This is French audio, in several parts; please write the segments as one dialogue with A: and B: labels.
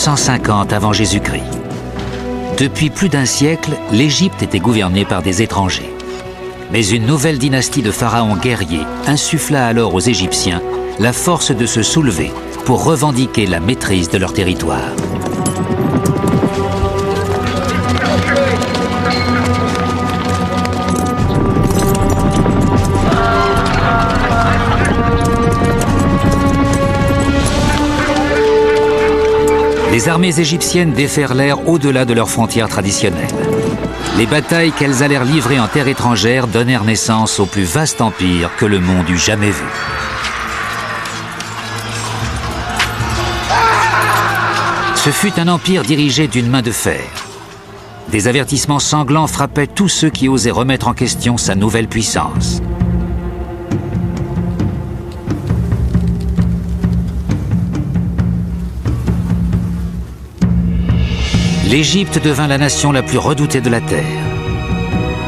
A: 250 avant Jésus-Christ. Depuis plus d'un siècle, l'Égypte était gouvernée par des étrangers. Mais une nouvelle dynastie de pharaons guerriers insuffla alors aux Égyptiens la force de se soulever pour revendiquer la maîtrise de leur territoire. Les armées égyptiennes déferlèrent au-delà de leurs frontières traditionnelles. Les batailles qu'elles allèrent livrer en terre étrangère donnèrent naissance au plus vaste empire que le monde eût jamais vu. Ce fut un empire dirigé d'une main de fer. Des avertissements sanglants frappaient tous ceux qui osaient remettre en question sa nouvelle puissance. L'Égypte devint la nation la plus redoutée de la terre.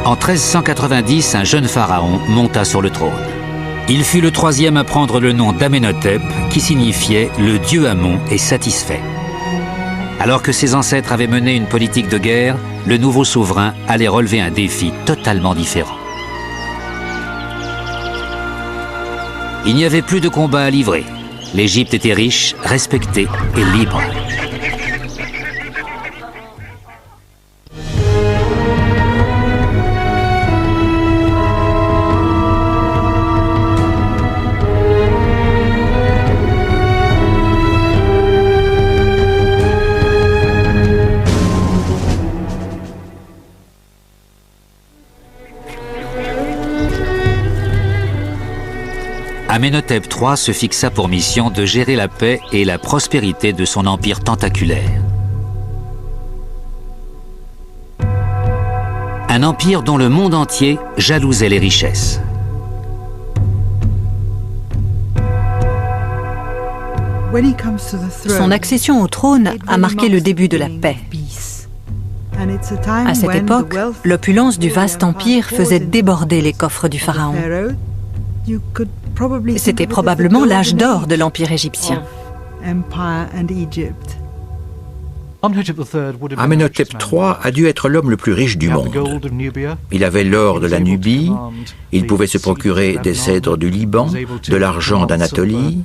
A: En 1390, un jeune pharaon monta sur le trône. Il fut le troisième à prendre le nom d'Amenhotep, qui signifiait « le dieu Amon est satisfait ». Alors que ses ancêtres avaient mené une politique de guerre, le nouveau souverain allait relever un défi totalement différent. Il n'y avait plus de combat à livrer. L'Égypte était riche, respectée et libre. Amenhotep III se fixa pour mission de gérer la paix et la prospérité de son empire tentaculaire. Un empire dont le monde entier jalousait les richesses.
B: Son accession au trône a marqué le début de la paix. À cette époque, l'opulence du vaste empire faisait déborder les coffres du pharaon. C'était probablement l'âge d'or de l'Empire égyptien.
C: Amenhotep III a dû être l'homme le plus riche du monde. Il avait l'or de la Nubie, il pouvait se procurer des cèdres du Liban, de l'argent d'Anatolie,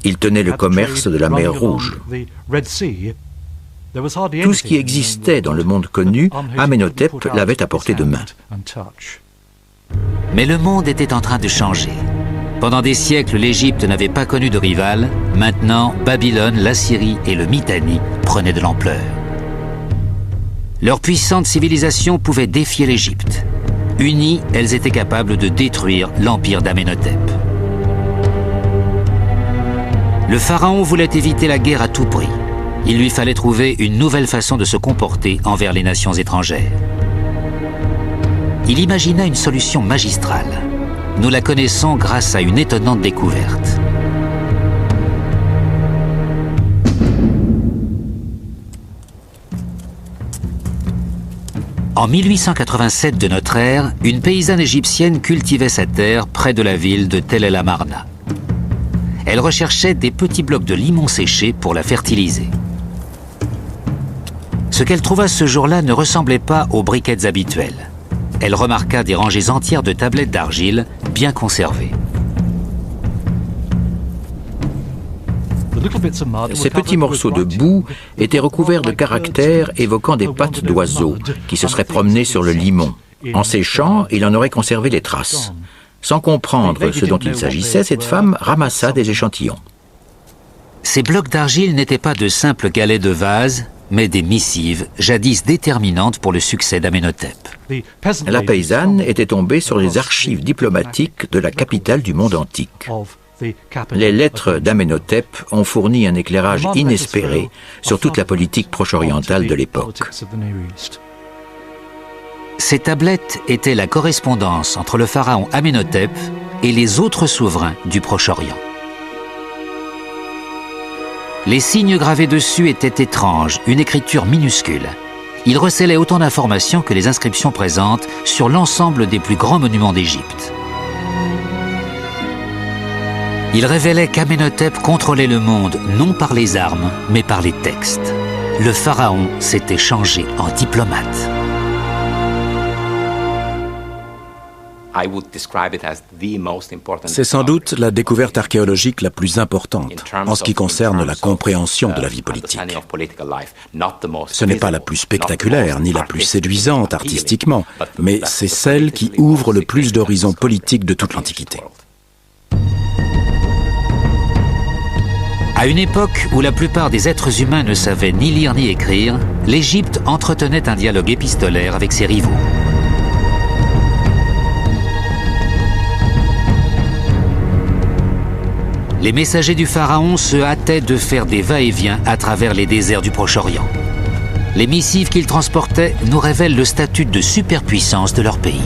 C: il tenait le commerce de la mer Rouge. Tout ce qui existait dans le monde connu, Amenhotep l'avait à portée de main.
A: Mais le monde était en train de changer. Pendant des siècles, l'Égypte n'avait pas connu de rival. Maintenant, Babylone, l'Assyrie et le Mitanni prenaient de l'ampleur. Leur puissante civilisation pouvait défier l'Égypte. Unies, elles étaient capables de détruire l'empire d'Amenhotep. Le pharaon voulait éviter la guerre à tout prix. Il lui fallait trouver une nouvelle façon de se comporter envers les nations étrangères. Il imagina une solution magistrale. Nous la connaissons grâce à une étonnante découverte. En 1887 de notre ère, une paysanne égyptienne cultivait sa terre près de la ville de Tel El Amarna. Elle recherchait des petits blocs de limon séché pour la fertiliser. Ce qu'elle trouva ce jour-là ne ressemblait pas aux briquettes habituelles. Elle remarqua des rangées entières de tablettes d'argile bien conservées.
C: Ces petits morceaux de boue étaient recouverts de caractères évoquant des pattes d'oiseaux qui se seraient promenés sur le limon. En séchant, il en aurait conservé les traces. Sans comprendre ce dont il s'agissait, cette femme ramassa des échantillons.
A: Ces blocs d'argile n'étaient pas de simples galets de vase, mais des missives, jadis déterminantes pour le succès d'Amenhotep.
C: La paysanne était tombée sur les archives diplomatiques de la capitale du monde antique. Les lettres d'Amenhotep ont fourni un éclairage inespéré sur toute la politique proche-orientale de l'époque.
A: Ces tablettes étaient la correspondance entre le pharaon Amenhotep et les autres souverains du Proche-Orient. Les signes gravés dessus étaient étranges, une écriture minuscule. Ils recélaient autant d'informations que les inscriptions présentes sur l'ensemble des plus grands monuments d'Égypte. Il révélait qu'Amenhotep contrôlait le monde non par les armes, mais par les textes. Le pharaon s'était changé en diplomate.
D: C'est sans doute la découverte archéologique la plus importante en ce qui concerne la compréhension de la vie politique. Ce n'est pas la plus spectaculaire ni la plus séduisante artistiquement, mais c'est celle qui ouvre le plus d'horizons politiques de toute l'Antiquité.
A: À une époque où la plupart des êtres humains ne savaient ni lire ni écrire, l'Égypte entretenait un dialogue épistolaire avec ses rivaux. Les messagers du pharaon se hâtaient de faire des va-et-vient à travers les déserts du Proche-Orient. Les missives qu'ils transportaient nous révèlent le statut de superpuissance de leur pays.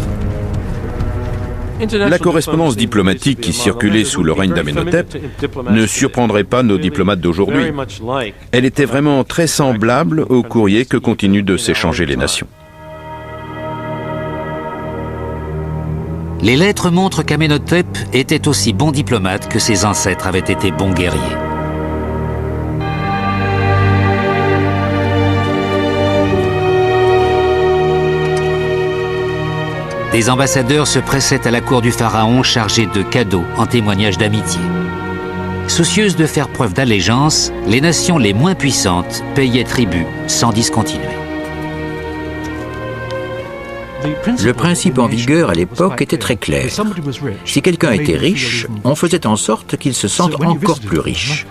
E: La correspondance diplomatique qui circulait sous le règne d'Amenhotep ne surprendrait pas nos diplomates d'aujourd'hui. Elle était vraiment très semblable au courrier que continuent de s'échanger les nations.
A: Les lettres montrent qu'Amenhotep était aussi bon diplomate que ses ancêtres avaient été bons guerriers. Des ambassadeurs se pressaient à la cour du pharaon chargés de cadeaux en témoignage d'amitié. Soucieuses de faire preuve d'allégeance, les nations les moins puissantes payaient tribut sans discontinuer.
C: Le principe en vigueur à l'époque était très clair. Si quelqu'un était riche, on faisait en sorte qu'il se sente encore plus riche.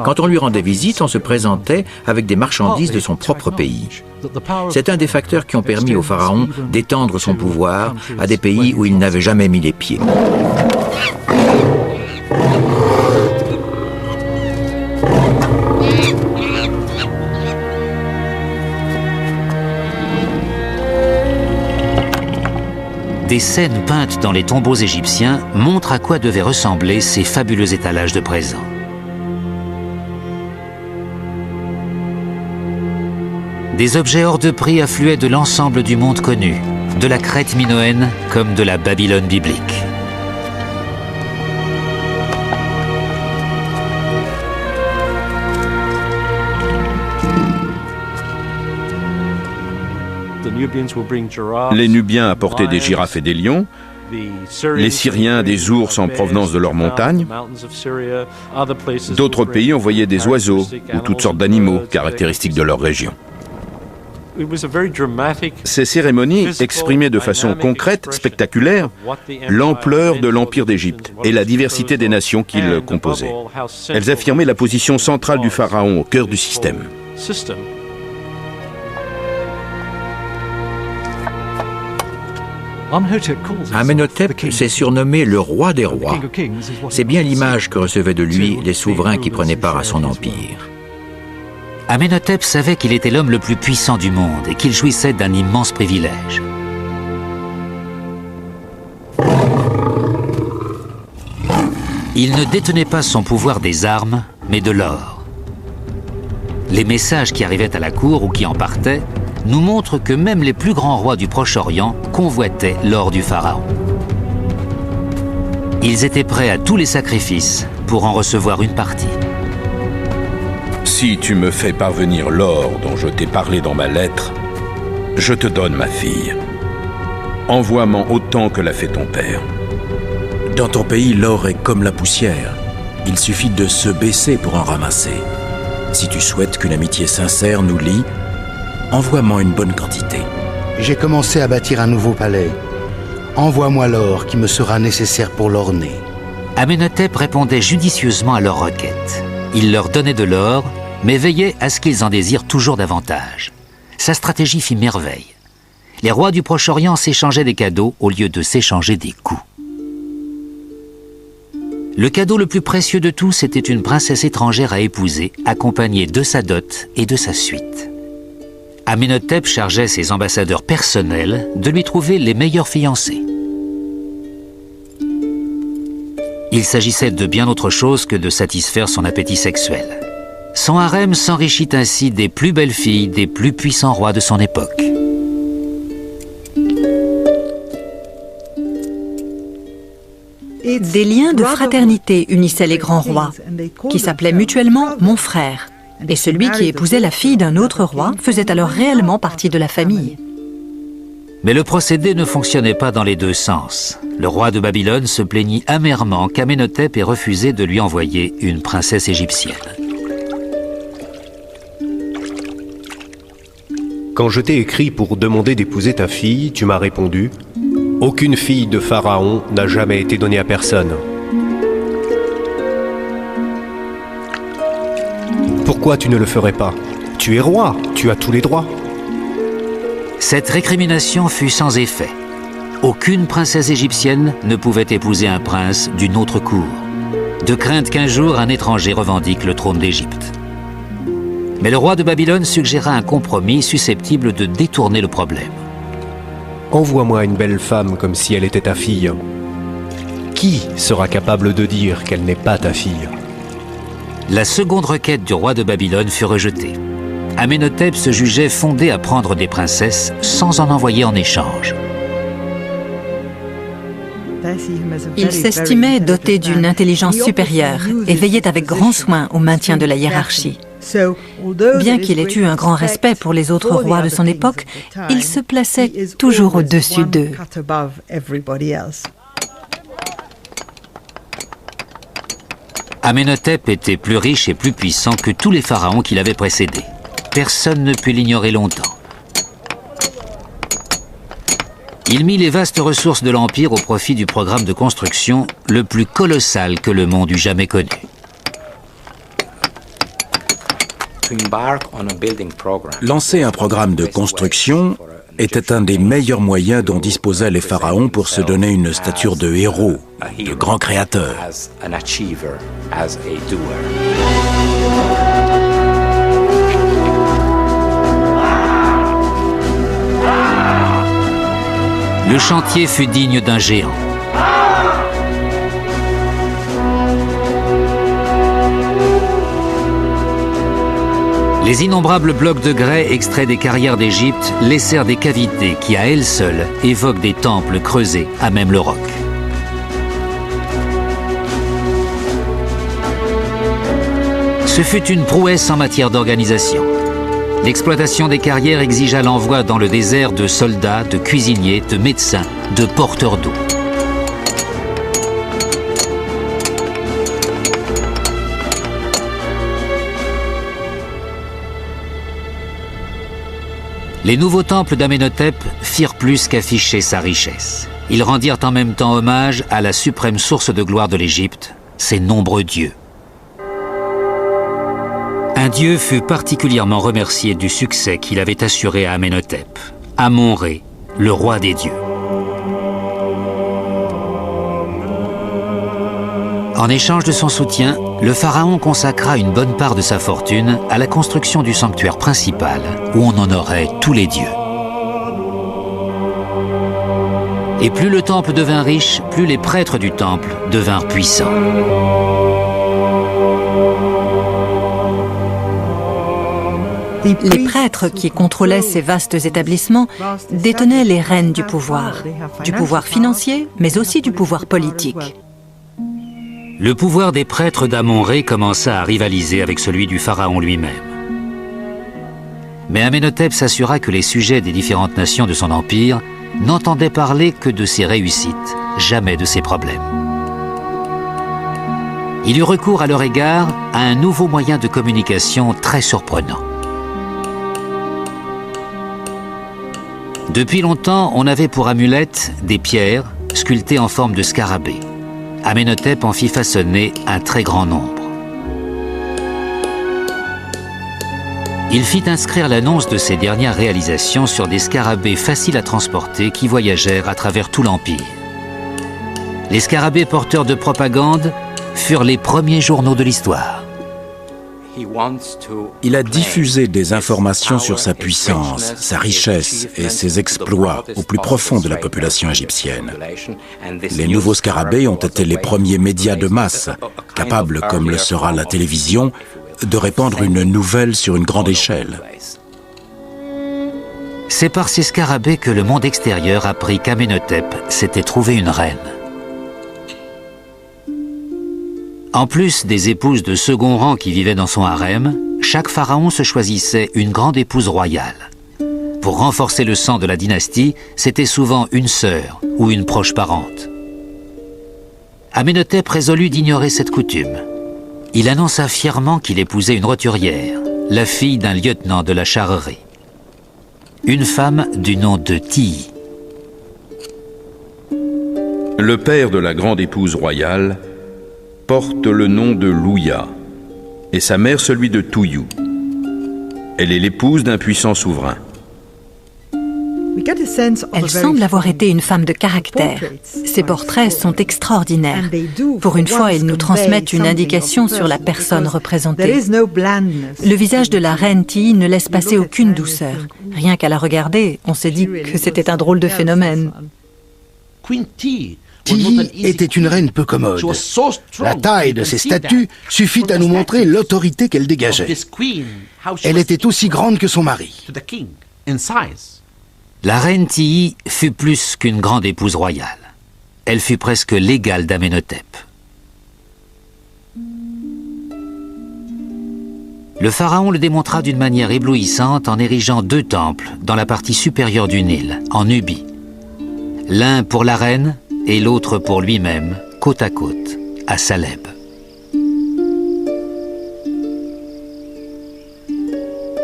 C: Quand on lui rendait visite, on se présentait avec des marchandises de son propre pays. C'est un des facteurs qui ont permis au pharaon d'étendre son pouvoir à des pays où il n'avait jamais mis les pieds.
A: Des scènes peintes dans les tombeaux égyptiens montrent à quoi devaient ressembler ces fabuleux étalages de présents. Des objets hors de prix affluaient de l'ensemble du monde connu, de la Crète minoenne comme de la Babylone biblique.
E: Les Nubiens apportaient des girafes et des lions, les Syriens des ours en provenance de leurs montagnes, d'autres pays envoyaient des oiseaux ou toutes sortes d'animaux caractéristiques de leur région. Ces cérémonies exprimaient de façon concrète, spectaculaire, l'ampleur de l'Empire d'Égypte et la diversité des nations qui le composaient. Elles affirmaient la position centrale du pharaon au cœur du système.
C: Amenhotep s'est surnommé le roi des rois. C'est bien l'image que recevaient de lui les souverains qui prenaient part à son empire.
A: Amenhotep savait qu'il était l'homme le plus puissant du monde et qu'il jouissait d'un immense privilège. Il ne détenait pas son pouvoir des armes, mais de l'or. Les messages qui arrivaient à la cour ou qui en partaient nous montrent que même les plus grands rois du Proche-Orient convoitaient l'or du pharaon. Ils étaient prêts à tous les sacrifices pour en recevoir une partie.
E: Si tu me fais parvenir l'or dont je t'ai parlé dans ma lettre, je te donne ma fille. Envoie-m'en autant que l'a fait ton père.
D: Dans ton pays, l'or est comme la poussière. Il suffit de se baisser pour en ramasser. Si tu souhaites qu'une amitié sincère nous lie, envoie-moi une bonne quantité.
F: J'ai commencé à bâtir un nouveau palais. Envoie-moi l'or qui me sera nécessaire pour l'orner.
A: Amenhotep répondait judicieusement à leurs requêtes. Il leur donnait de l'or, mais veillait à ce qu'ils en désirent toujours davantage. Sa stratégie fit merveille. Les rois du Proche-Orient s'échangeaient des cadeaux au lieu de s'échanger des coups. Le cadeau le plus précieux de tous était une princesse étrangère à épouser, accompagnée de sa dot et de sa suite. Amenhotep chargeait ses ambassadeurs personnels de lui trouver les meilleurs fiancés. Il s'agissait de bien autre chose que de satisfaire son appétit sexuel. Son harem s'enrichit ainsi des plus belles filles des plus puissants rois de son époque.
B: Des liens de fraternité unissaient les grands rois, qui s'appelaient mutuellement « mon frère ». Et celui qui épousait la fille d'un autre roi faisait alors réellement partie de la famille.
A: Mais le procédé ne fonctionnait pas dans les deux sens. Le roi de Babylone se plaignit amèrement qu'Amenhotep ait refusé de lui envoyer une princesse égyptienne.
G: Quand je t'ai écrit pour demander d'épouser ta fille, tu m'as répondu « Aucune fille de Pharaon n'a jamais été donnée à personne. » Pourquoi tu ne le ferais pas? Tu es roi, tu as tous les droits.
A: Cette récrimination fut sans effet. Aucune princesse égyptienne ne pouvait épouser un prince d'une autre cour, de crainte qu'un jour un étranger revendique le trône d'Égypte. Mais le roi de Babylone suggéra un compromis susceptible de détourner le problème.
G: Envoie-moi une belle femme comme si elle était ta fille. Qui sera capable de dire qu'elle n'est pas ta fille?
A: La seconde requête du roi de Babylone fut rejetée. Amenhotep se jugeait fondé à prendre des princesses sans en envoyer en échange.
B: Il s'estimait doté d'une intelligence supérieure et veillait avec grand soin au maintien de la hiérarchie. Bien qu'il ait eu un grand respect pour les autres rois de son époque, il se plaçait toujours au-dessus d'eux.
A: Amenhotep était plus riche et plus puissant que tous les pharaons qui l'avaient précédé. Personne ne put l'ignorer longtemps. Il mit les vastes ressources de l'Empire au profit du programme de construction le plus colossal que le monde eût jamais connu.
D: Lancer un programme de construction était un des meilleurs moyens dont disposaient les pharaons pour se donner une stature de héros, de grand créateur.
A: Le chantier fut digne d'un géant. Les innombrables blocs de grès extraits des carrières d'Égypte laissèrent des cavités qui, à elles seules, évoquent des temples creusés à même le roc. Ce fut une prouesse en matière d'organisation. L'exploitation des carrières exigea l'envoi dans le désert de soldats, de cuisiniers, de médecins, de porteurs d'eau. Les nouveaux temples d'Amenhotep firent plus qu'afficher sa richesse. Ils rendirent en même temps hommage à la suprême source de gloire de l'Égypte, ses nombreux dieux. Un dieu fut particulièrement remercié du succès qu'il avait assuré à Amenhotep, Amon-Ré, le roi des dieux. En échange de son soutien, le pharaon consacra une bonne part de sa fortune à la construction du sanctuaire principal où on honorait tous les dieux. Et plus le temple devint riche, plus les prêtres du temple devinrent puissants.
B: Les prêtres qui contrôlaient ces vastes établissements détenaient les rênes du pouvoir financier, mais aussi du pouvoir politique.
A: Le pouvoir des prêtres d'Amon-Ré commença à rivaliser avec celui du pharaon lui-même. Mais Amenhotep s'assura que les sujets des différentes nations de son empire n'entendaient parler que de ses réussites, jamais de ses problèmes. Il eut recours à leur égard à un nouveau moyen de communication très surprenant. Depuis longtemps, on avait pour amulette des pierres sculptées en forme de scarabée. Amenhotep en fit façonner un très grand nombre. Il fit inscrire l'annonce de ses dernières réalisations sur des scarabées faciles à transporter qui voyagèrent à travers tout l'Empire. Les scarabées porteurs de propagande furent les premiers journaux de l'histoire.
D: Il a diffusé des informations sur sa puissance, sa richesse et ses exploits au plus profond de la population égyptienne. Les nouveaux scarabées ont été les premiers médias de masse, capables, comme le sera la télévision, de répandre une nouvelle sur une grande échelle.
A: C'est par ces scarabées que le monde extérieur apprit qu'Amenhotep s'était trouvé une reine. En plus des épouses de second rang qui vivaient dans son harem, chaque pharaon se choisissait une grande épouse royale. Pour renforcer le sang de la dynastie, c'était souvent une sœur ou une proche parente. Amenhotep résolut d'ignorer cette coutume. Il annonça fièrement qu'il épousait une roturière, la fille d'un lieutenant de la charrerie. Une femme du nom de Tiyi.
E: Le père de la grande épouse royale porte le nom de Louya et sa mère celui de Touyu. Elle est l'épouse d'un puissant souverain.
B: Elle semble avoir été une femme de caractère. Ses portraits sont extraordinaires. Pour une fois, ils nous transmettent une indication sur la personne représentée. Le visage de la reine Tiyi ne laisse passer aucune douceur. Rien qu'à la regarder, on s'est dit que c'était un drôle de phénomène.
F: Tiyi était une reine peu commode. La taille de ses statues suffit à nous montrer l'autorité qu'elle dégageait. Elle était aussi grande que son mari.
A: La reine Tiyi fut plus qu'une grande épouse royale. Elle fut presque l'égale d'Amenhotep. Le pharaon le démontra d'une manière éblouissante en érigeant 2 temples dans la partie supérieure du Nil, en Nubie. L'un pour la reine et l'autre pour lui-même, côte à côte, à Saleb.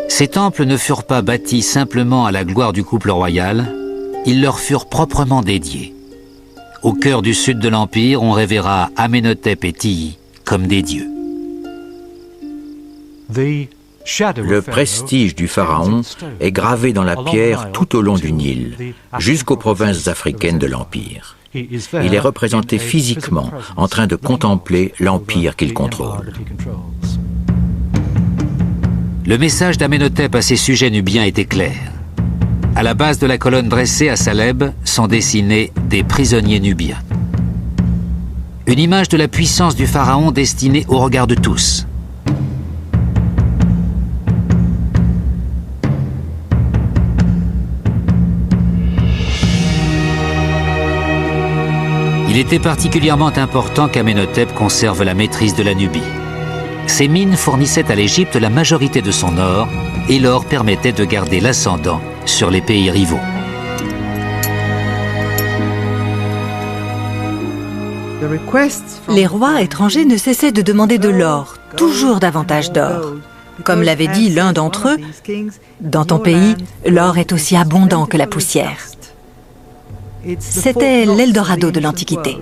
A: Ces temples ne furent pas bâtis simplement à la gloire du couple royal, ils leur furent proprement dédiés. Au cœur du sud de l'Empire, on révéra Amenhotep et Tiyi comme des dieux.
C: Le prestige du pharaon est gravé dans la pierre tout au long du Nil, jusqu'aux provinces africaines de l'Empire. Il est représenté physiquement en train de contempler l'empire qu'il contrôle.
A: Le message d'Amenhotep à ses sujets nubiens était clair. À la base de la colonne dressée à Saleb sont dessinés des prisonniers nubiens. Une image de la puissance du pharaon destinée au regard de tous. Il était particulièrement important qu'Amenhotep conserve la maîtrise de la Nubie. Ces mines fournissaient à l'Égypte la majorité de son or et l'or permettait de garder l'ascendant sur les pays rivaux.
B: Les rois étrangers ne cessaient de demander de l'or, toujours davantage d'or. Comme l'avait dit l'un d'entre eux, « Dans ton pays, l'or est aussi abondant que la poussière. » C'était l'Eldorado de l'Antiquité.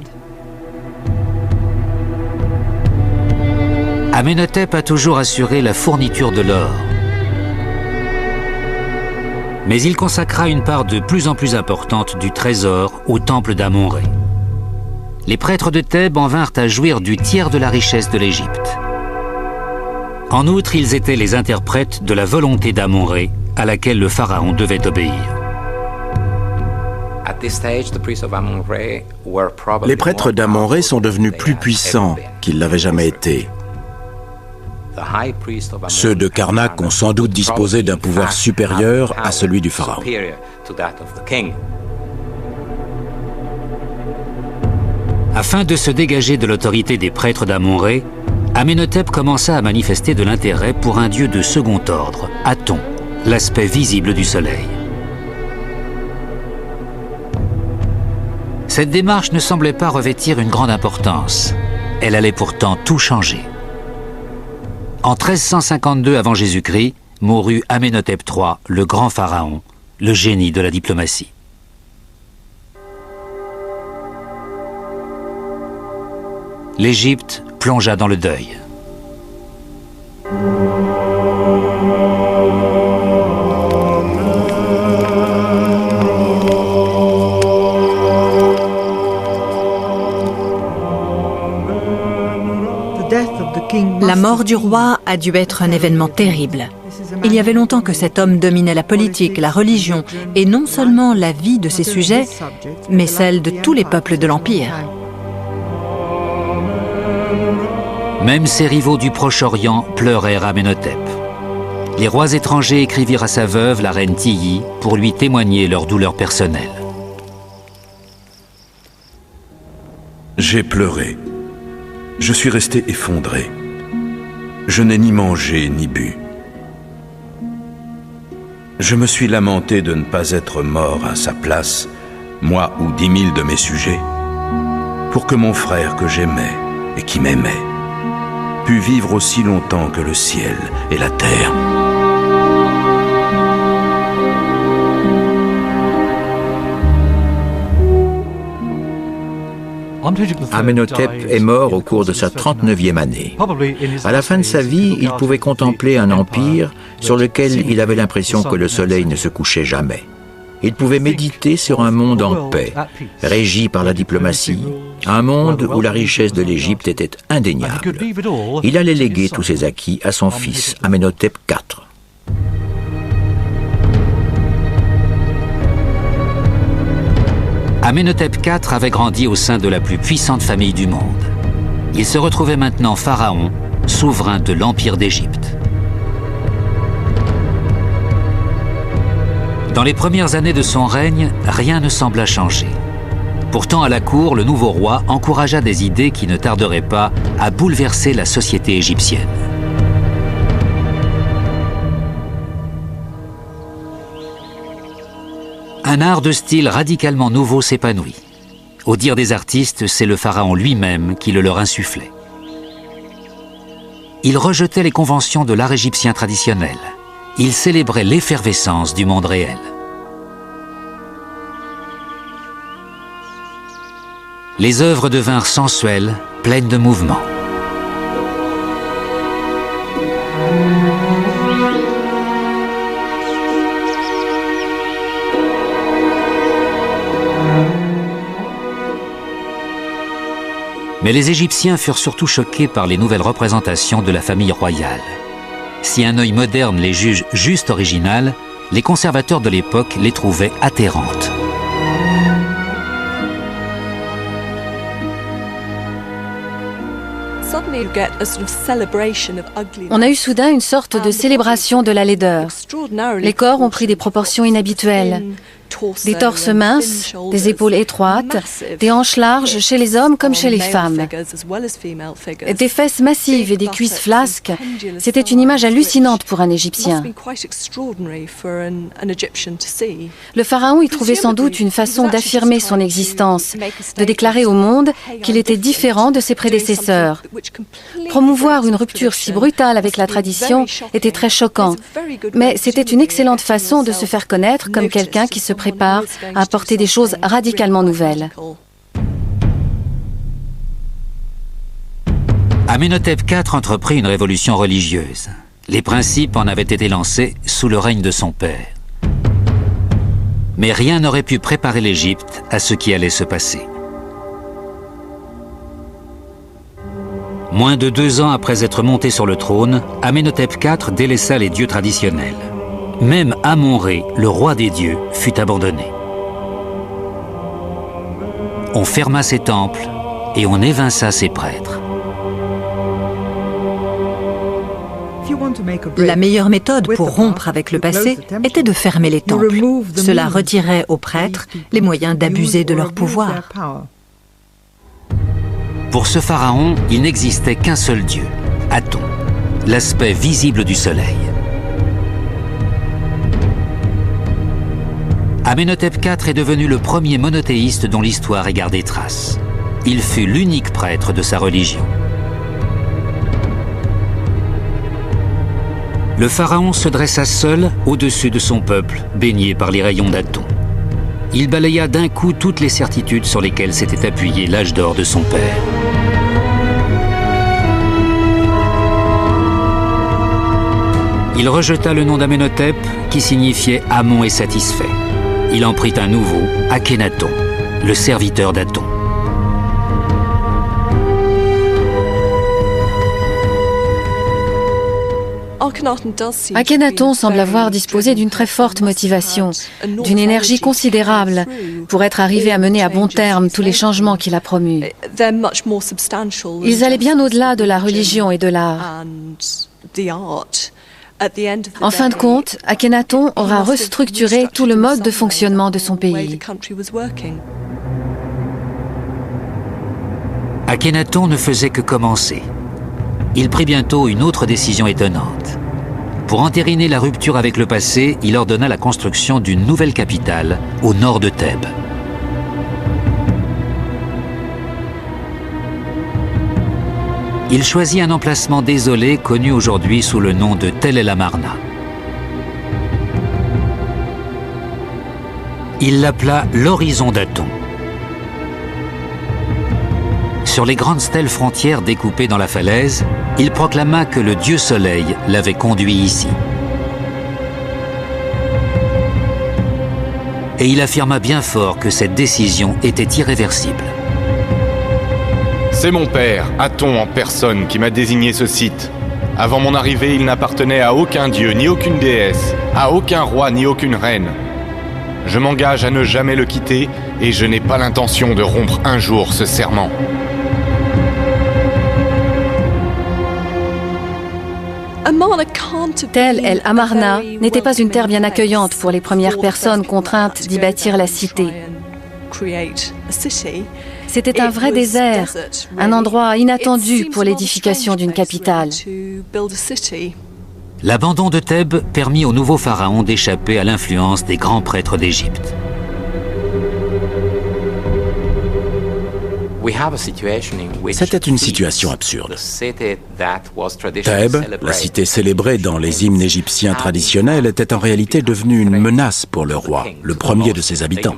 A: Amenhotep a toujours assuré la fourniture de l'or. Mais il consacra une part de plus en plus importante du trésor au temple d'Amon-Ré. Les prêtres de Thèbes en vinrent à jouir du tiers de la richesse de l'Égypte. En outre, ils étaient les interprètes de la volonté d'Amon-Ré à laquelle le pharaon devait obéir.
D: Les prêtres d'Amon-Ré sont devenus plus puissants qu'ils n'avaient jamais été. Ceux de Karnak ont sans doute disposé d'un pouvoir supérieur à celui du pharaon.
A: Afin de se dégager de l'autorité des prêtres d'Amon-Ré, Amenhotep commença à manifester de l'intérêt pour un dieu de second ordre, Aton, l'aspect visible du soleil. Cette démarche ne semblait pas revêtir une grande importance. Elle allait pourtant tout changer. En 1352 avant Jésus-Christ, mourut Amenhotep III, le grand pharaon, le génie de la diplomatie. L'Égypte plongea dans le deuil.
B: La mort du roi a dû être un événement terrible. Il y avait longtemps que cet homme dominait la politique, la religion, et non seulement la vie de ses sujets, mais celle de tous les peuples de l'Empire.
A: Même ses rivaux du Proche-Orient pleurèrent Amenhotep. Les rois étrangers écrivirent à sa veuve, la reine Tiyi, pour lui témoigner leur douleur personnelle.
E: J'ai pleuré. Je suis resté effondré. Je n'ai ni mangé ni bu. Je me suis lamenté de ne pas être mort à sa place, moi ou 10 000 de mes sujets, pour que mon frère que j'aimais et qui m'aimait pût vivre aussi longtemps que le ciel et la terre.
C: Amenhotep est mort au cours de sa 39e année. À la fin de sa vie, il pouvait contempler un empire sur lequel il avait l'impression que le soleil ne se couchait jamais. Il pouvait méditer sur un monde en paix, régi par la diplomatie, un monde où la richesse de l'Égypte était indéniable. Il allait léguer tous ses acquis à son fils, Amenhotep IV.
A: Amenhotep IV avait grandi au sein de la plus puissante famille du monde. Il se retrouvait maintenant pharaon, souverain de l'Empire d'Égypte. Dans les premières années de son règne, rien ne sembla changer. Pourtant, à la cour, le nouveau roi encouragea des idées qui ne tarderaient pas à bouleverser la société égyptienne. Un art de style radicalement nouveau s'épanouit. Au dire des artistes, c'est le pharaon lui-même qui le leur insufflait. Il rejetait les conventions de l'art égyptien traditionnel. Il célébrait l'effervescence du monde réel. Les œuvres devinrent sensuelles, pleines de mouvement. Mais les Égyptiens furent surtout choqués par les nouvelles représentations de la famille royale. Si un œil moderne les juge juste originales, les conservateurs de l'époque les trouvaient atterrantes.
H: On a eu soudain une sorte de célébration de la laideur. Les corps ont pris des proportions inhabituelles. Des torses minces, des épaules étroites, des hanches larges chez les hommes comme chez les femmes. Des fesses massives et des cuisses flasques, c'était une image hallucinante pour un Égyptien. Le pharaon y trouvait sans doute une façon d'affirmer son existence, de déclarer au monde qu'il était différent de ses prédécesseurs. Promouvoir une rupture si brutale avec la tradition était très choquant, mais c'était une excellente façon de se faire connaître comme quelqu'un qui se prépare à apporter des choses radicalement nouvelles.
A: Amenhotep IV entreprit une révolution religieuse. Les principes en avaient été lancés sous le règne de son père. Mais rien n'aurait pu préparer l'Égypte à ce qui allait se passer. Moins de 2 ans après être monté sur le trône, Amenhotep IV délaissa les dieux traditionnels. Même Amon-Ré, le roi des dieux, fut abandonné. On ferma ses temples et on évinça ses prêtres.
B: La meilleure méthode pour rompre avec le passé était de fermer les temples. Cela retirait aux prêtres les moyens d'abuser de leur pouvoir.
A: Pour ce pharaon, il n'existait qu'un seul dieu, Aton, l'aspect visible du soleil. Amenhotep IV est devenu le premier monothéiste dont l'histoire ait gardé trace. Il fut l'unique prêtre de sa religion. Le pharaon se dressa seul au-dessus de son peuple, baigné par les rayons d'Aton. Il balaya d'un coup toutes les certitudes sur lesquelles s'était appuyé l'âge d'or de son père. Il rejeta le nom d'Amenhotep, qui signifiait « Amon est satisfait ». Il en prit un nouveau, Akhenaton, le serviteur d'Aton.
H: Akhenaton semble avoir disposé d'une très forte motivation, d'une énergie considérable pour être arrivé à mener à bon terme tous les changements qu'il a promus. Ils allaient bien au-delà de la religion et de l'art. En fin de compte, Akhenaton aura restructuré tout le mode de fonctionnement de son pays.
A: Akhenaton ne faisait que commencer. Il prit bientôt une autre décision étonnante. Pour entériner la rupture avec le passé, il ordonna la construction d'une nouvelle capitale au nord de Thèbes. Il choisit un emplacement désolé connu aujourd'hui sous le nom de Tel el-Amarna. Il l'appela l'horizon d'Aton. Sur les grandes stèles frontières découpées dans la falaise, il proclama que le dieu soleil l'avait conduit ici. Et il affirma bien fort que cette décision était irréversible.
I: C'est mon père, Aton en personne, qui m'a désigné ce site. Avant mon arrivée, il n'appartenait à aucun dieu, ni aucune déesse, à aucun roi, ni aucune reine. Je m'engage à ne jamais le quitter et je n'ai pas l'intention de rompre un jour ce serment.
H: Tel el-Amarna n'était pas une terre bien accueillante pour les premières personnes contraintes d'y bâtir la cité. C'était un vrai désert, un endroit inattendu pour l'édification d'une capitale.
A: L'abandon de Thèbes permit au nouveau pharaon d'échapper à l'influence des grands prêtres d'Égypte.
D: C'était une situation absurde. Thèbes, la cité célébrée dans les hymnes égyptiens traditionnels, était en réalité devenue une menace pour le roi, le premier de ses habitants.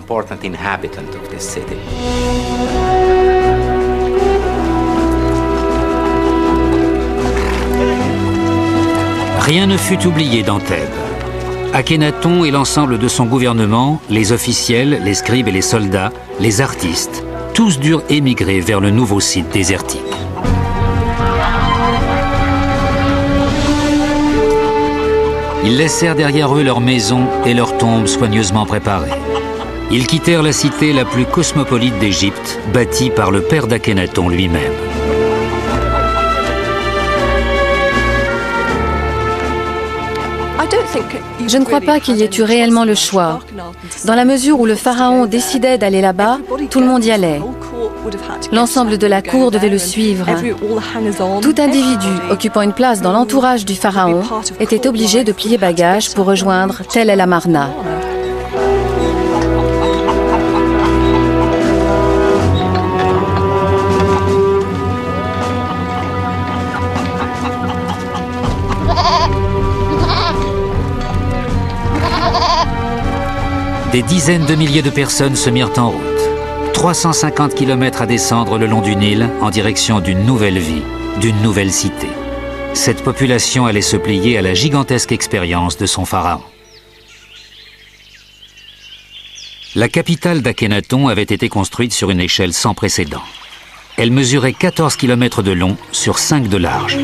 A: Rien ne fut oublié dans Thèbes. Akhenaton et l'ensemble de son gouvernement, les officiels, les scribes et les soldats, les artistes, tous durent émigrer vers le nouveau site désertique. Ils laissèrent derrière eux leurs maisons et leurs tombes soigneusement préparées. Ils quittèrent la cité la plus cosmopolite d'Égypte, bâtie par le père d'Akhenaton lui-même.
H: Je ne crois pas qu'il y ait eu réellement le choix. Dans la mesure où le pharaon décidait d'aller là-bas, tout le monde y allait. L'ensemble de la cour devait le suivre. Tout individu occupant une place dans l'entourage du pharaon était obligé de plier bagage pour rejoindre Tel el-Amarna.
A: Des dizaines de milliers de personnes se mirent en route. 350 km à descendre le long du Nil en direction d'une nouvelle vie, d'une nouvelle cité. Cette population allait se plier à la gigantesque expérience de son pharaon. La capitale d'Akhenaton avait été construite sur une échelle sans précédent. Elle mesurait 14 km de long sur 5 de large.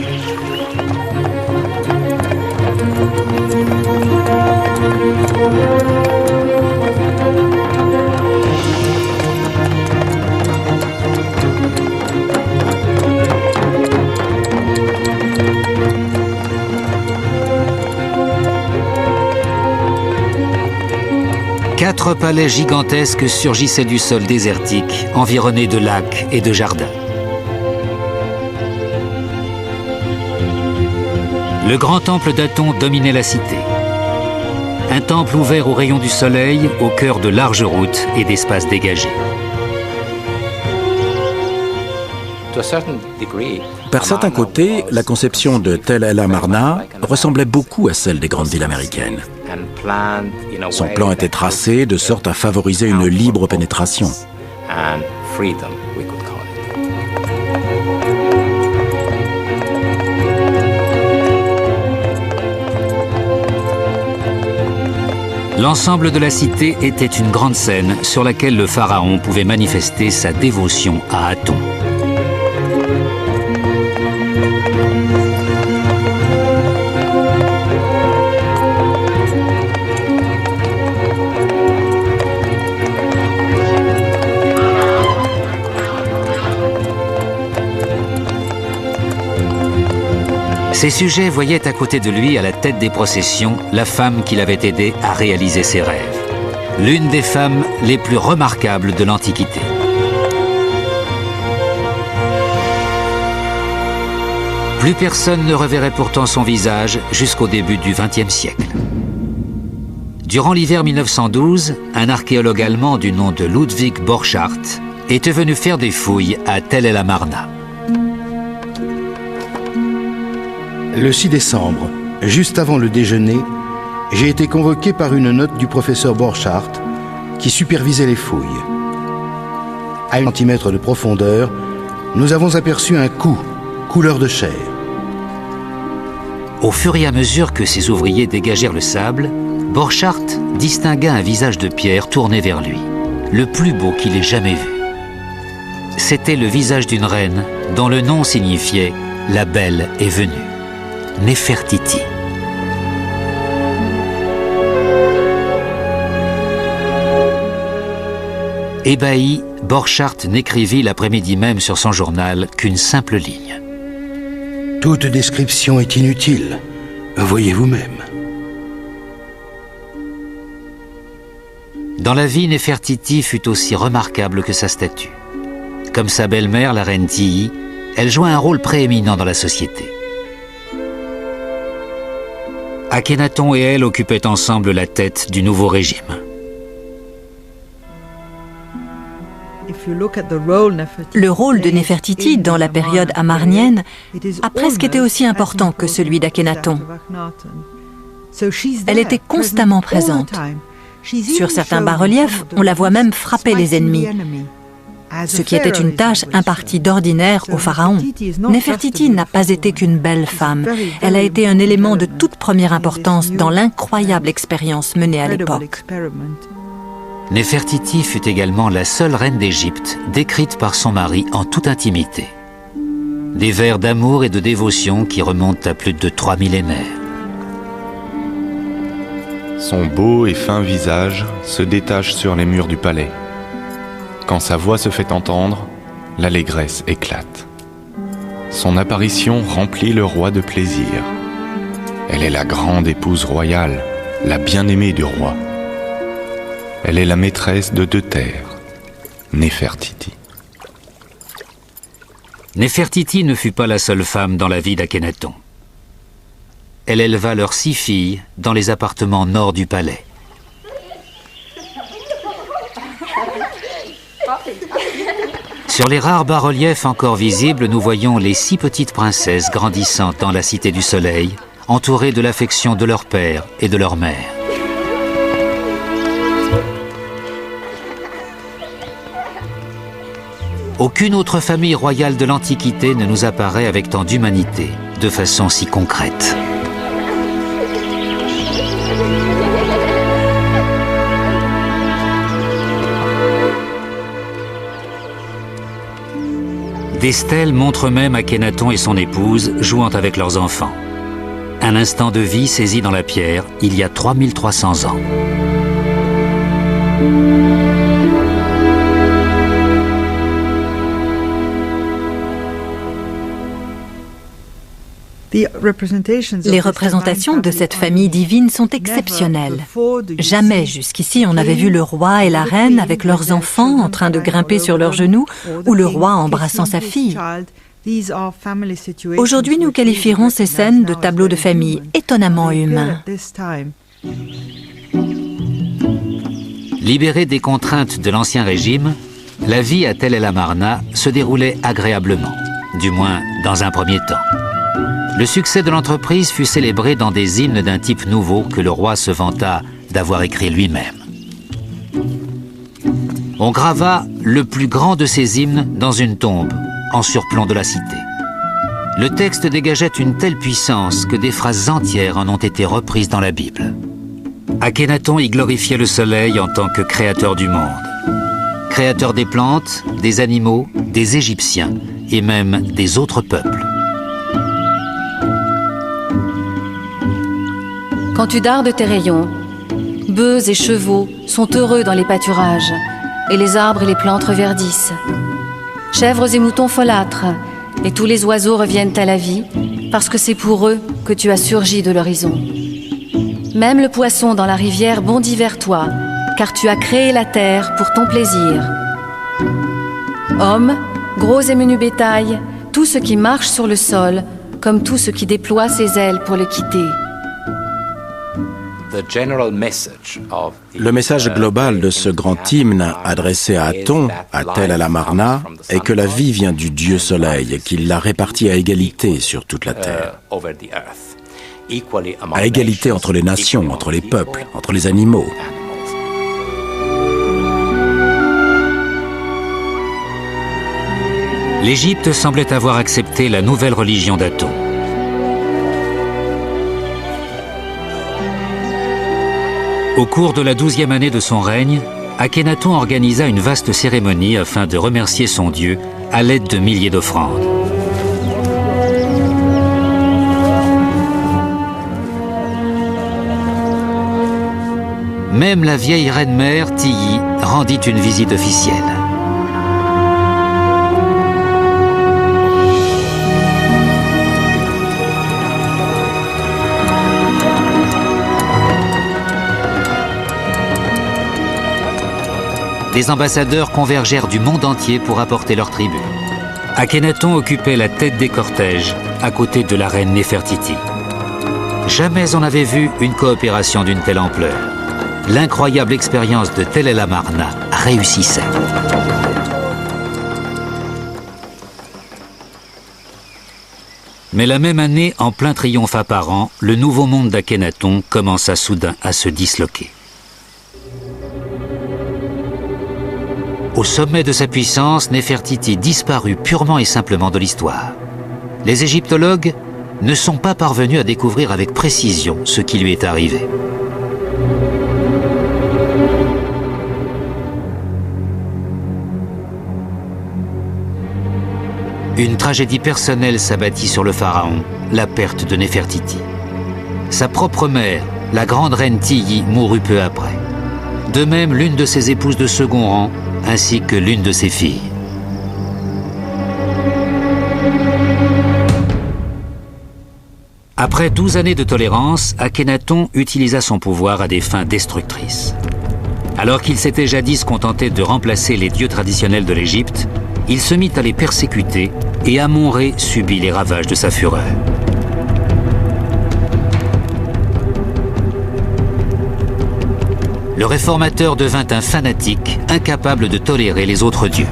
A: Quatre palais gigantesques surgissaient du sol désertique, environnés de lacs et de jardins. Le grand temple d'Aton dominait la cité. Un temple ouvert aux rayons du soleil, au cœur de larges routes et d'espaces dégagés.
D: Par certains côtés, la conception de Tel el-Amarna ressemblait beaucoup à celle des grandes villes américaines. Son plan était tracé de sorte à favoriser une libre pénétration.
A: L'ensemble de la cité était une grande scène sur laquelle le pharaon pouvait manifester sa dévotion à Aton. Ses sujets voyaient à côté de lui, à la tête des processions, la femme qui l'avait aidé à réaliser ses rêves. L'une des femmes les plus remarquables de l'Antiquité. Plus personne ne reverrait pourtant son visage jusqu'au début du XXe siècle. Durant l'hiver 1912, un archéologue allemand du nom de Ludwig Borchardt était venu faire des fouilles à Tel El Amarna.
F: Le 6 décembre, juste avant le déjeuner, j'ai été convoqué par une note du professeur Borchardt qui supervisait les fouilles. À 1 cm de profondeur, nous avons aperçu un coup, couleur de chair.
A: Au fur et à mesure que ses ouvriers dégagèrent le sable, Borchardt distingua un visage de pierre tourné vers lui, le plus beau qu'il ait jamais vu. C'était le visage d'une reine dont le nom signifiait « La belle est venue », Néfertiti. Ébahi, Borchardt n'écrivit l'après-midi même sur son journal qu'une simple ligne.
F: Toute description est inutile, voyez vous-même.
A: Dans la vie, Néfertiti fut aussi remarquable que sa statue. Comme sa belle-mère, la reine Tihi, elle joua un rôle prééminent dans la société. Akhenaton et elle occupaient ensemble la tête du nouveau régime.
B: Le rôle de Néfertiti dans la période amarnienne a presque été aussi important que celui d'Akhenaton. Elle était constamment présente. Sur certains bas-reliefs, on la voit même frapper les ennemis, ce qui était une tâche impartie d'ordinaire au pharaon. Néfertiti n'a pas été qu'une belle femme. Elle a été un élément de toute première importance dans l'incroyable expérience menée à l'époque.
A: Néfertiti fut également la seule reine d'Égypte décrite par son mari en toute intimité. Des vers d'amour et de dévotion qui remontent à plus de 3 millénaires.
I: Son beau et fin visage se détache sur les murs du palais. Quand sa voix se fait entendre, l'allégresse éclate. Son apparition remplit le roi de plaisir. Elle est la grande épouse royale, la bien-aimée du roi. Elle est la maîtresse de 2 terres, Néfertiti.
A: Néfertiti ne fut pas la seule femme dans la vie d'Akhenaton. Elle éleva leurs 6 filles dans les appartements nord du palais. Sur les rares bas-reliefs encore visibles, nous voyons les 6 petites princesses grandissant dans la Cité du Soleil, entourées de l'affection de leur père et de leur mère. Aucune autre famille royale de l'Antiquité ne nous apparaît avec tant d'humanité, de façon si concrète. Des stèles montrent même Akhenaton et son épouse jouant avec leurs enfants. Un instant de vie saisi dans la pierre il y a 3300 ans.
B: Les représentations de cette famille divine sont exceptionnelles. Jamais jusqu'ici on n'avait vu le roi et la reine avec leurs enfants en train de grimper sur leurs genoux ou le roi embrassant sa fille. Aujourd'hui, nous qualifierons ces scènes de tableaux de famille étonnamment humains.
A: Libérée des contraintes de l'Ancien Régime, la vie à Tel El Amarna se déroulait agréablement, du moins dans un premier temps. Le succès de l'entreprise fut célébré dans des hymnes d'un type nouveau que le roi se vanta d'avoir écrit lui-même. On grava le plus grand de ces hymnes dans une tombe, en surplomb de la cité. Le texte dégageait une telle puissance que des phrases entières en ont été reprises dans la Bible. Akhenaton y glorifiait le soleil en tant que créateur du monde. Créateur des plantes, des animaux, des Égyptiens et même des autres peuples.
H: Quand tu dardes tes rayons, bœufs et chevaux sont heureux dans les pâturages, et les arbres et les plantes reverdissent. Chèvres et moutons folâtrent, et tous les oiseaux reviennent à la vie, parce que c'est pour eux que tu as surgi de l'horizon. Même le poisson dans la rivière bondit vers toi, car tu as créé la terre pour ton plaisir. Hommes, gros et menus bétail, tout ce qui marche sur le sol comme tout ce qui déploie ses ailes pour le quitter.
D: Le message global de ce grand hymne adressé à Aton, à Tel el-Amarna, est que la vie vient du Dieu Soleil et qu'il l'a répartie à égalité sur toute la terre. À égalité entre les nations, entre les peuples, entre les animaux.
A: L'Égypte semblait avoir accepté la nouvelle religion d'Aton. Au cours de la 12e année de son règne, Akhenaton organisa une vaste cérémonie afin de remercier son Dieu à l'aide de milliers d'offrandes. Même la vieille reine-mère, Tiyi, rendit une visite officielle. Des ambassadeurs convergèrent du monde entier pour apporter leur tribut. Akhenaton occupait la tête des cortèges, à côté de la reine Néfertiti. Jamais on n'avait vu une coopération d'une telle ampleur. L'incroyable expérience de Tel el-Amarna réussissait. Mais la même année, en plein triomphe apparent, le nouveau monde d'Akhenaton commença soudain à se disloquer. Au sommet de sa puissance, Néfertiti disparut purement et simplement de l'histoire. Les égyptologues ne sont pas parvenus à découvrir avec précision ce qui lui est arrivé. Une tragédie personnelle s'abattit sur le pharaon, la perte de Néfertiti. Sa propre mère, la grande reine Tiyi, mourut peu après. De même, l'une de ses épouses de second rang, ainsi que l'une de ses filles. Après 12 années de tolérance, Akhenaton utilisa son pouvoir à des fins destructrices. Alors qu'il s'était jadis contenté de remplacer les dieux traditionnels de l'Égypte, il se mit à les persécuter et Amon-Ré subit les ravages de sa fureur. Le réformateur devint un fanatique, incapable de tolérer les autres dieux.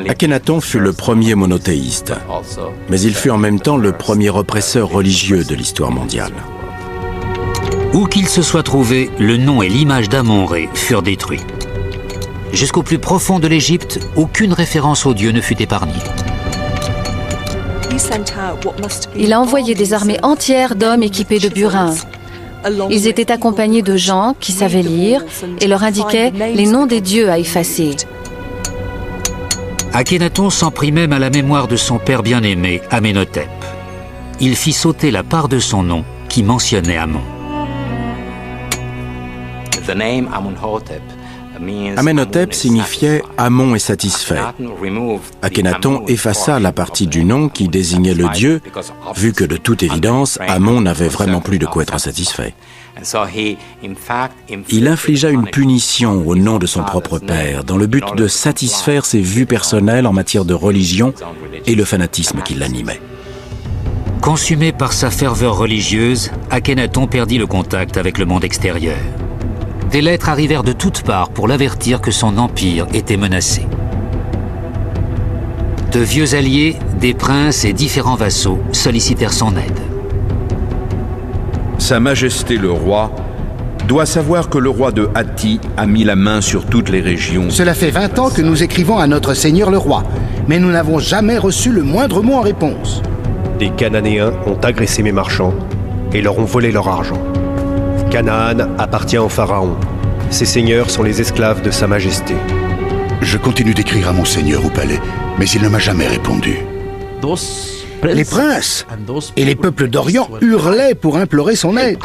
D: Akhenaton fut le premier monothéiste, mais il fut en même temps le premier oppresseur religieux de l'histoire mondiale.
A: Où qu'il se soit trouvé, le nom et l'image d'Amon-Ré furent détruits. Jusqu'au plus profond de l'Égypte, aucune référence au dieu ne fut épargnée.
H: Il a envoyé des armées entières d'hommes équipés de burins. Ils étaient accompagnés de gens qui savaient lire et leur indiquaient les noms des dieux à effacer.
A: Akhenaton s'en prit même à la mémoire de son père bien-aimé, Amenhotep. Il fit sauter la part de son nom qui mentionnait Amon.
D: Amenhotep signifiait « Amon est satisfait ». Akhenaton effaça la partie du nom qui désignait le dieu, vu que de toute évidence, Amon n'avait vraiment plus de quoi être insatisfait. Il infligea une punition au nom de son propre père, dans le but de satisfaire ses vues personnelles en matière de religion et le fanatisme qui l'animait.
A: Consumé par sa ferveur religieuse, Akhenaton perdit le contact avec le monde extérieur. Des lettres arrivèrent de toutes parts pour l'avertir que son empire était menacé. De vieux alliés, des princes et différents vassaux sollicitèrent son aide.
E: Sa Majesté le roi doit savoir que le roi de Hatti a mis la main sur toutes les régions.
F: Cela fait 20 ans que nous écrivons à notre Seigneur le roi, mais nous n'avons jamais reçu le moindre mot en réponse.
G: Des Cananéens ont agressé mes marchands et leur ont volé leur argent. Canaan appartient au Pharaon. Ses seigneurs sont les esclaves de Sa Majesté.
J: Je continue d'écrire à mon seigneur au palais, mais il ne m'a jamais répondu.
F: Les princes et les peuples d'Orient hurlaient pour implorer son aide.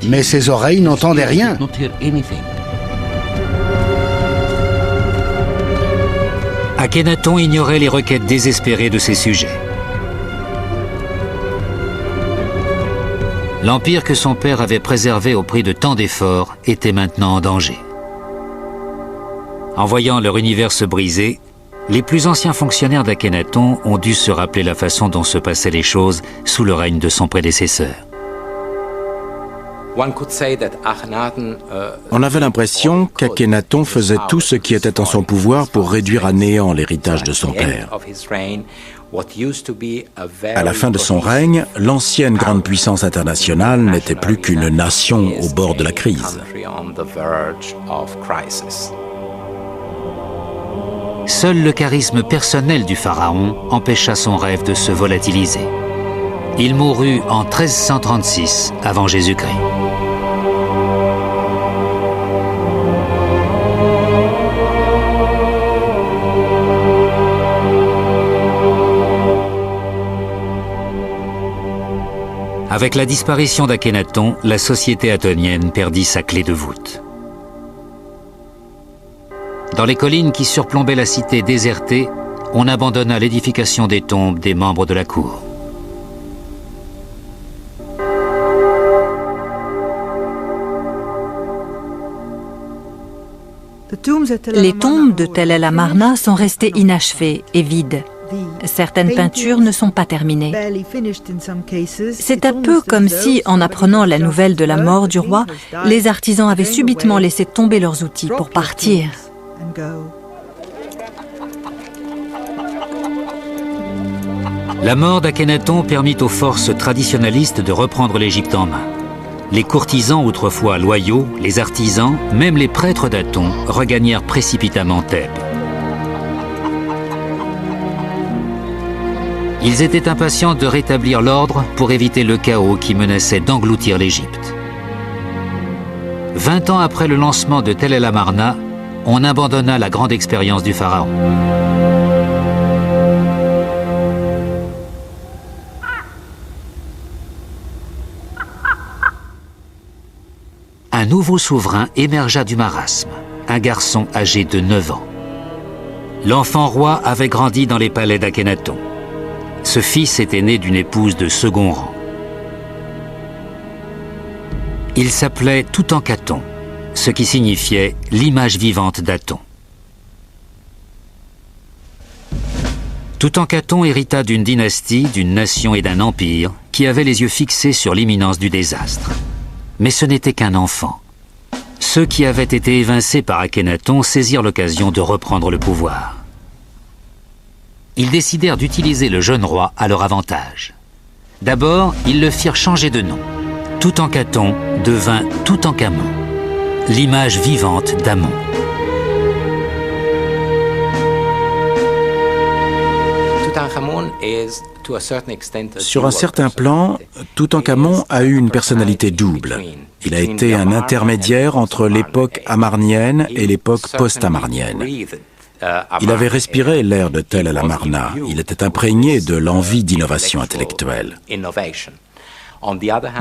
F: Mais ses oreilles n'entendaient rien.
A: Akhenaton ignorait les requêtes désespérées de ses sujets. L'empire que son père avait préservé au prix de tant d'efforts était maintenant en danger. En voyant leur univers se briser, les plus anciens fonctionnaires d'Akhenaton ont dû se rappeler la façon dont se passaient les choses sous le règne de son prédécesseur.
D: On avait l'impression qu'Akhenaton faisait tout ce qui était en son pouvoir pour réduire à néant l'héritage de son père. À la fin de son règne, l'ancienne grande puissance internationale n'était plus qu'une nation au bord de la crise.
A: Seul le charisme personnel du pharaon empêcha son rêve de se volatiliser. Il mourut en 1336 avant Jésus-Christ. Avec la disparition d'Akhenaton, la société attonienne perdit sa clé de voûte. Dans les collines qui surplombaient la cité désertée, on abandonna l'édification des tombes des membres de la cour.
B: Les tombes de Tel El Amarna sont restées inachevées et vides. Certaines peintures ne sont pas terminées. C'est un peu comme si, en apprenant la nouvelle de la mort du roi, les artisans avaient subitement laissé tomber leurs outils pour partir.
A: La mort d'Akhenaton permit aux forces traditionnalistes de reprendre l'Égypte en main. Les courtisans autrefois loyaux, les artisans, même les prêtres d'Aton regagnèrent précipitamment Thèbes. Ils étaient impatients de rétablir l'ordre pour éviter le chaos qui menaçait d'engloutir l'Égypte. 20 ans après le lancement de Tel El Amarna, on abandonna la grande expérience du pharaon. Un nouveau souverain émergea du marasme, un garçon âgé de 9 ans. L'enfant roi avait grandi dans les palais d'Akhenaton. Ce fils était né d'une épouse de second rang. Il s'appelait Toutankhaton, ce qui signifiait l'image vivante d'Aton. Toutankhaton hérita d'une dynastie, d'une nation et d'un empire qui avaient les yeux fixés sur l'imminence du désastre. Mais ce n'était qu'un enfant. Ceux qui avaient été évincés par Akhenaton saisirent l'occasion de reprendre le pouvoir. Ils décidèrent d'utiliser le jeune roi à leur avantage. D'abord, ils le firent changer de nom. Toutankhaton devint Toutankhamon, l'image vivante d'Amon.
D: Sur un certain plan, Toutankhamon a eu une personnalité double. Il a été un intermédiaire entre l'époque amarnienne et l'époque post-amarnienne. Il avait respiré l'air de Tel El Amarna. Il était imprégné de l'envie d'innovation intellectuelle.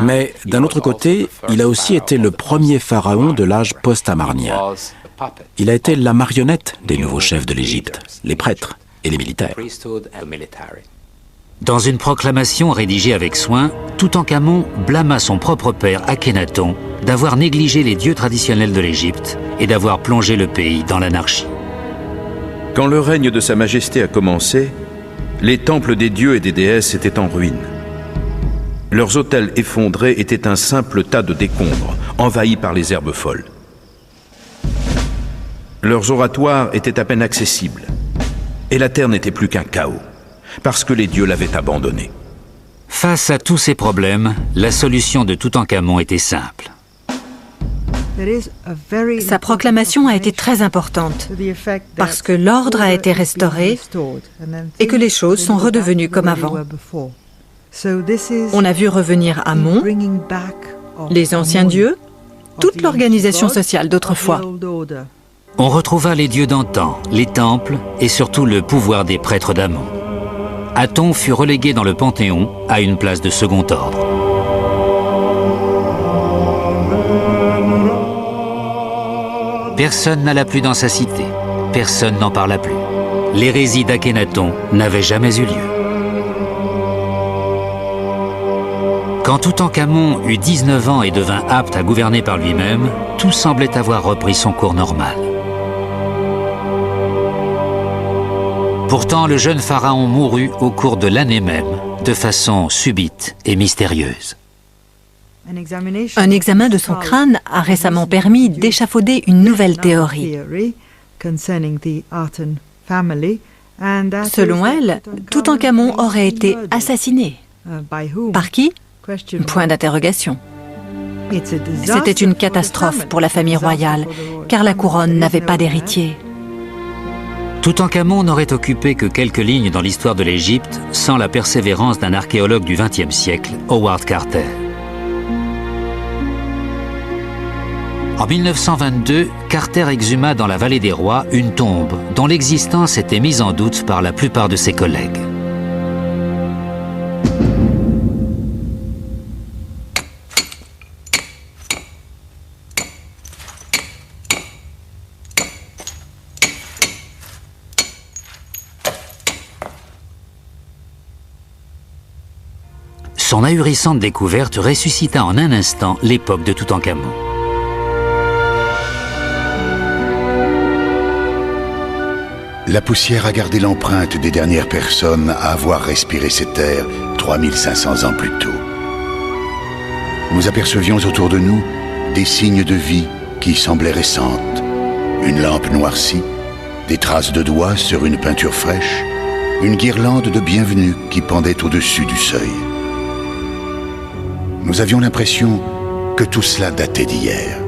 D: Mais d'un autre côté, il a aussi été le premier pharaon de l'âge post-amarnien. Il a été la marionnette des nouveaux chefs de l'Égypte, les prêtres et les militaires.
A: Dans une proclamation rédigée avec soin, Toutankhamon blâma son propre père Akhenaton d'avoir négligé les dieux traditionnels de l'Égypte et d'avoir plongé le pays dans l'anarchie.
E: Quand le règne de Sa Majesté a commencé, les temples des dieux et des déesses étaient en ruine. Leurs autels effondrés étaient un simple tas de décombres, envahis par les herbes folles. Leurs oratoires étaient à peine accessibles, et la terre n'était plus qu'un chaos, parce que les dieux l'avaient abandonnée.
A: Face à tous ces problèmes, la solution de Toutankhamon était simple.
B: Sa proclamation a été très importante parce que l'ordre a été restauré et que les choses sont redevenues comme avant. On a vu revenir Amon, les anciens dieux, toute l'organisation sociale d'autrefois.
A: On retrouva les dieux d'antan, les temples et surtout le pouvoir des prêtres d'Amon. Aton fut relégué dans le Panthéon à une place de second ordre. Personne n'alla plus dans sa cité, personne n'en parla plus. L'hérésie d'Akhenaton n'avait jamais eu lieu. Quand Toutankhamon eut 19 ans et devint apte à gouverner par lui-même, tout semblait avoir repris son cours normal. Pourtant, le jeune pharaon mourut au cours de l'année même, de façon subite et mystérieuse.
B: Un examen de son crâne a récemment permis d'échafauder une nouvelle théorie. Selon elle, Toutankhamon aurait été assassiné. Par qui? Point d'interrogation. C'était une catastrophe pour la famille royale, car la couronne n'avait pas d'héritier.
A: Toutankhamon n'aurait occupé que quelques lignes dans l'histoire de l'Égypte sans la persévérance d'un archéologue du XXe siècle, Howard Carter. En 1922, Carter exhuma dans la vallée des rois une tombe dont l'existence était mise en doute par la plupart de ses collègues. Son ahurissante découverte ressuscita en un instant l'époque de Toutankhamon.
J: La poussière a gardé l'empreinte des dernières personnes à avoir respiré ces terres 3500 ans plus tôt. Nous apercevions autour de nous des signes de vie qui semblaient récentes. Une lampe noircie, des traces de doigts sur une peinture fraîche, une guirlande de bienvenue qui pendait au-dessus du seuil. Nous avions l'impression que tout cela datait d'hier.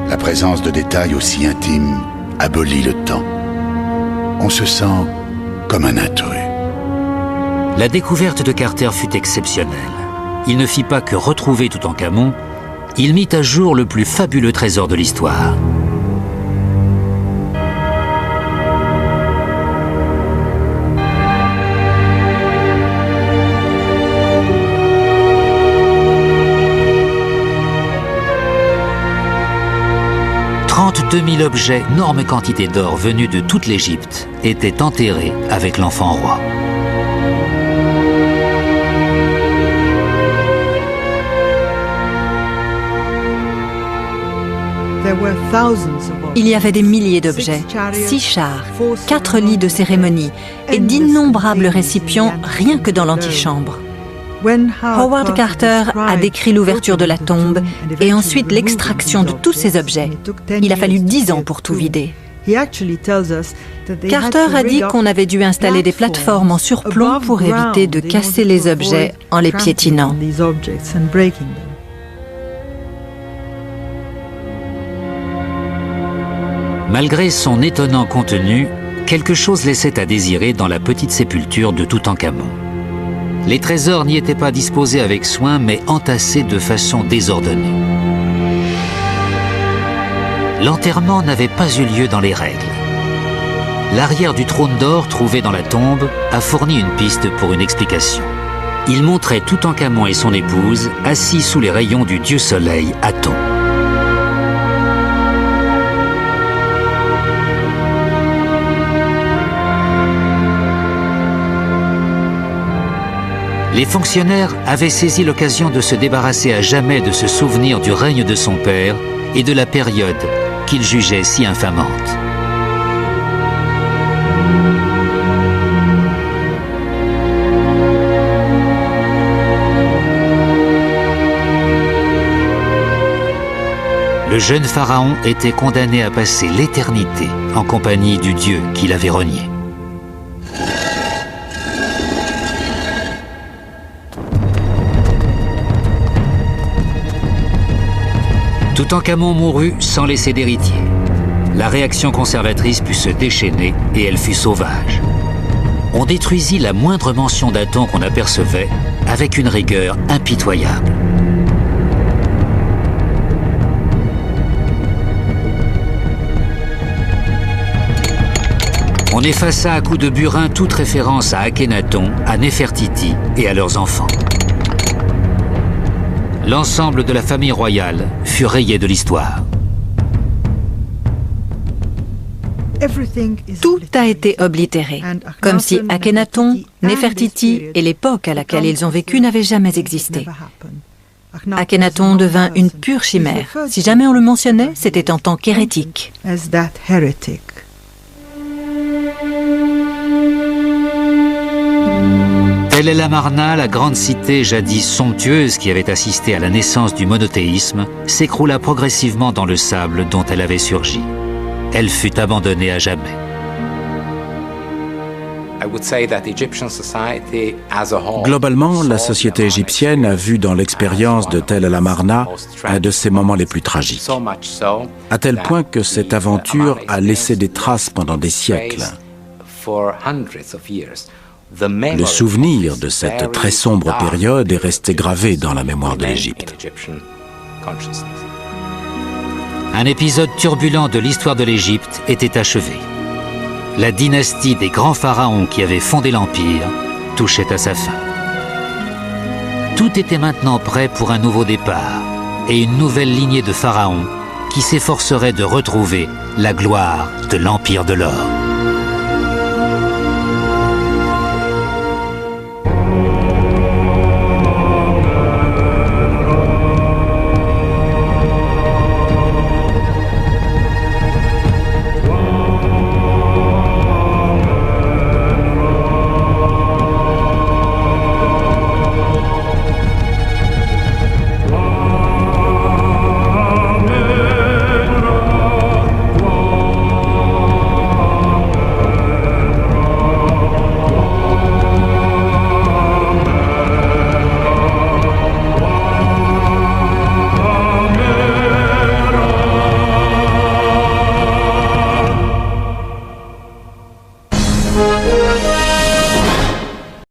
J: La présence de détails aussi intimes abolit le temps. On se sent comme un intrus.
A: La découverte de Carter fut exceptionnelle. Il ne fit pas que retrouver Toutankhamon, il mit à jour le plus fabuleux trésor de l'histoire. « 32 000 objets, énorme quantité d'or venus de toute l'Égypte, étaient enterrés avec l'enfant roi.
B: Il y avait des milliers d'objets, 6 chars, 4 lits de cérémonie et d'innombrables récipients rien que dans l'antichambre. Howard Carter a décrit l'ouverture de la tombe et ensuite l'extraction de tous ces objets. Il a fallu 10 ans pour tout vider. Carter a dit qu'on avait dû installer des plateformes en surplomb pour éviter de casser les objets en les piétinant.
A: Malgré son étonnant contenu, quelque chose laissait à désirer dans la petite sépulture de Toutankhamon. Les trésors n'y étaient pas disposés avec soin, mais entassés de façon désordonnée. L'enterrement n'avait pas eu lieu dans les règles. L'arrière du trône d'or trouvé dans la tombe a fourni une piste pour une explication. Il montrait Toutankhamon et son épouse assis sous les rayons du dieu soleil Aton. Les fonctionnaires avaient saisi l'occasion de se débarrasser à jamais de ce souvenir du règne de son père et de la période qu'ils jugeaient si infamante. Le jeune pharaon était condamné à passer l'éternité en compagnie du dieu qu'il avait renié. Toutankhamon mourut sans laisser d'héritier. La réaction conservatrice put se déchaîner et elle fut sauvage. On détruisit la moindre mention d'Aton qu'on apercevait avec une rigueur impitoyable. On effaça à coups de burin toute référence à Akhenaton, à Néfertiti et à leurs enfants. L'ensemble de la famille royale fut rayé de l'histoire.
B: Tout a été oblitéré, comme si Akhenaton, Néfertiti et l'époque à laquelle ils ont vécu n'avaient jamais existé. Akhenaton devint une pure chimère. Si jamais on le mentionnait, c'était en tant qu'hérétique.
A: Tel el-Amarna, la grande cité jadis somptueuse qui avait assisté à la naissance du monothéisme, s'écroula progressivement dans le sable dont elle avait surgi. Elle fut abandonnée à jamais.
D: Globalement, la société égyptienne a vu dans l'expérience de Tel el-Amarna un de ses moments les plus tragiques, à tel point que cette aventure a laissé des traces pendant des siècles. Le souvenir de cette très sombre période est resté gravé dans la mémoire de l'Égypte.
A: Un épisode turbulent de l'histoire de l'Égypte était achevé. La dynastie des grands pharaons qui avaient fondé l'Empire touchait à sa fin. Tout était maintenant prêt pour un nouveau départ et une nouvelle lignée de pharaons qui s'efforcerait de retrouver la gloire de l'Empire de l'Or.